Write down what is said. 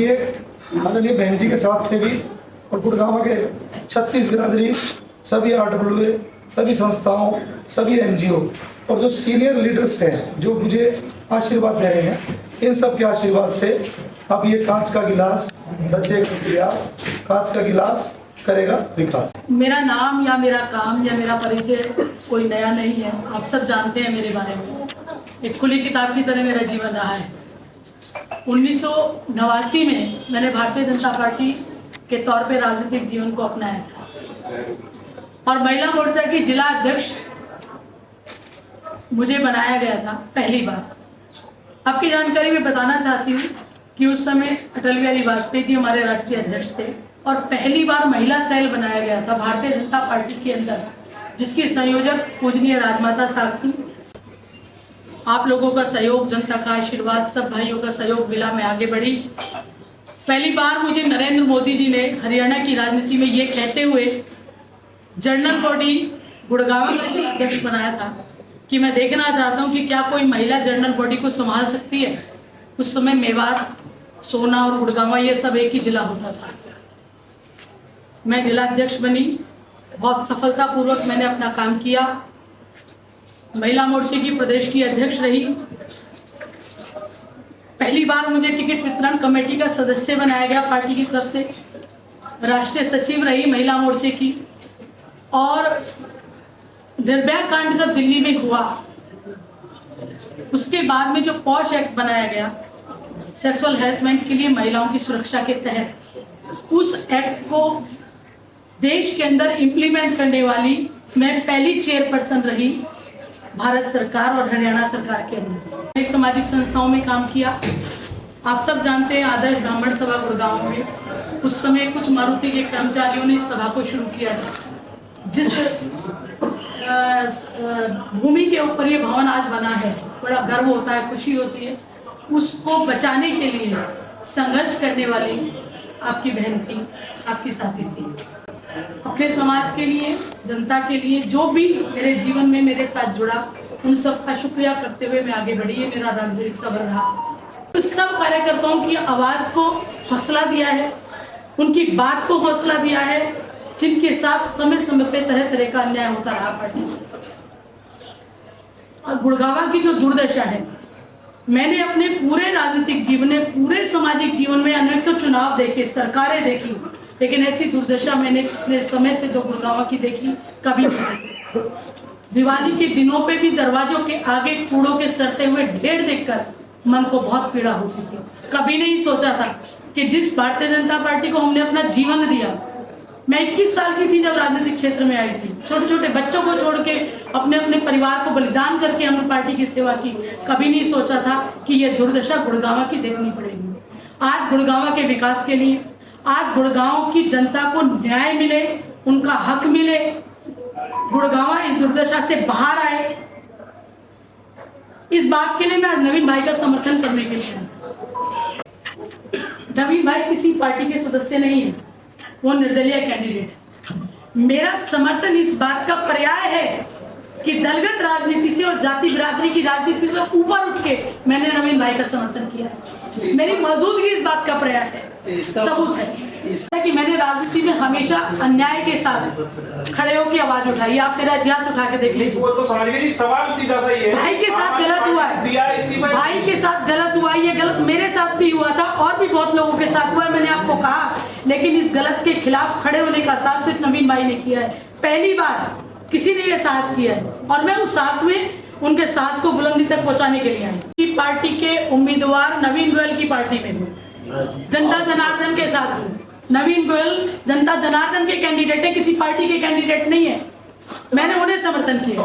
ये आदरणीय बहन जी के साथ से भी और गुड़गांव के 36 बिरादरी, सभी RWA, सभी संस्थाओं, सभी NGO और जो सीनियर लीडर्स हैं जो मुझे आशीर्वाद दे रहे हैं, इन सब के आशीर्वाद से अब ये कांच का गिलास बचे गिलास, कांच का गिलास करेगा विकास। मेरा नाम या मेरा काम या मेरा परिचय कोई नया नहीं है, आप सब जानते हैं मेरे बारे में। एक खुली किताब की तरह मेरा जीवन रहा है। 1989 में मैंने भारतीय जनता पार्टी के तौर पे राजनीतिक जीवन को अपनाया था और महिला मोर्चा की जिला अध्यक्ष मुझे बनाया गया था पहली बार। आपकी जानकारी में बताना चाहती हूँ कि उस समय अटल बिहारी वाजपेयी जी हमारे राष्ट्रीय अध्यक्ष थे और पहली बार महिला सेल बनाया गया था भारतीय जनता पार्टी के अंदर, जिसकी संयोजक पूजनीय राजमाता साहब थी। आप लोगों का सहयोग, जनता का आशीर्वाद, सब भाइयों का सहयोग मिला, मैं आगे बढ़ी। पहली बार मुझे नरेंद्र मोदी जी ने हरियाणा की राजनीति में ये कहते हुए जनरल बॉडी गुड़गांव का अध्यक्ष बनाया था कि मैं देखना चाहता हूं कि क्या कोई महिला जनरल बॉडी को संभाल सकती है। उस समय मेवात, सोना और गुड़गांव ये सब एक ही जिला होता था। मैं जिला अध्यक्ष बनी, बहुत सफलतापूर्वक मैंने अपना काम किया। महिला मोर्चे की प्रदेश की अध्यक्ष रही। पहली बार मुझे टिकट वितरण कमेटी का सदस्य बनाया गया पार्टी की तरफ से। राष्ट्रीय सचिव रही महिला मोर्चे की। और निर्भया कांड जब दिल्ली में हुआ, उसके बाद में जो पॉश एक्ट बनाया गया सेक्सुअल हैरेसमेंट के लिए महिलाओं की सुरक्षा के तहत, उस एक्ट को देश के अंदर इम्प्लीमेंट करने वाली मैं पहली चेयरपर्सन रही भारत सरकार और हरियाणा सरकार के अंदर। एक सामाजिक संस्थाओं में काम किया। आप सब जानते हैं आदर्श ब्राह्मण सभा गुड़गांव में उस समय कुछ मारुति के कर्मचारियों ने इस सभा को शुरू किया था। जिस भूमि के ऊपर ये भवन आज बना है, बड़ा गर्व होता है, खुशी होती है। उसको बचाने के लिए संघर्ष करने वाली आपकी बहन थी, आपकी साथी थी। अपने समाज के लिए, जनता के लिए जो भी मेरे जीवन में मेरे साथ जुड़ा, उन सब का शुक्रिया करते हुए मैं आगे बढ़ी। ये मेरा राजनीतिक सफर रहा। तो सब कार्यकर्ताओं की आवाज को हौसला दिया है, उनकी बात को हौसला दिया है, जिनके साथ समय समय पे तरह तरह का अन्याय होता रहा पार्टी। और गुड़गांव की जो दुर्दशा है, मैंने अपने पूरे राजनीतिक जीवन में, पूरे सामाजिक जीवन में अनेकों चुनाव देखे, सरकारें देखी, लेकिन ऐसी दुर्दशा मैंने पिछले समय से जो गुड़गांव की देखी कभी नहीं। दिवाली के दिनों पे भी दरवाजों के आगे कूड़ों के सड़ते हुए ढेर देखकर मन को बहुत पीड़ा होती थी। कभी नहीं सोचा था कि जिस भारतीय जनता पार्टी को हमने अपना जीवन दिया, मैं 21 साल की थी जब राजनीतिक क्षेत्र में आई थी, छोटे छोटे बच्चों को छोड़ के अपने अपने परिवार को बलिदान करके हमने पार्टी की सेवा की। कभी नहीं सोचा था कि यह दुर्दशा गुड़गांव की देखनी पड़ेगी। आज गुड़गांव के विकास के लिए, आज गुड़गांव की जनता को न्याय मिले, उनका हक मिले, गुड़गांव इस दुर्दशा से बाहर आए, इस बात के लिए मैं आज नवीन भाई का समर्थन करने के लिए। नवीन भाई किसी पार्टी के सदस्य नहीं है, वो निर्दलीय कैंडिडेट है। मेरा समर्थन इस बात का पर्याय है कि दलगत राजनीति से और जाति बिरादरी की राजनीति से ऊपर उठ के मैंने नवीन भाई का समर्थन किया। मेरी मौजूदगी इस बात का पर्याय है, सबूत है कि मैंने राजनीति में हमेशा अन्याय के साथ खड़े होकर आवाज उठाई। आप मेरा इतिहास उठा के देख लीजिए। वो तो समझ लीजिए, सवाल सीधा सा ही है। भाई के साथ गलत हुआ है, भाई के साथ गलत हुआ है। ये गलत मेरे साथ भी हुआ था और भी बहुत लोगों के साथ हुआ है, मैंने आपको कहा। लेकिन इस गलत के खिलाफ खड़े होने का साहस सिर्फ नवीन भाई ने किया है। पहली बार किसी ने यह साहस किया है और मैं उस साहस में उनके साहस को बुलंदी तक पहुंचाने के लिए आई। पार्टी के उम्मीदवार नवीन गोयल की पार्टी में हूँ, जनता जनार्दन के साथ हूँ। नवीन गोयल जनता जनार्दन के कैंडिडेट है, किसी पार्टी के कैंडिडेट नहीं है। मैंने उन्हें समर्थन किया।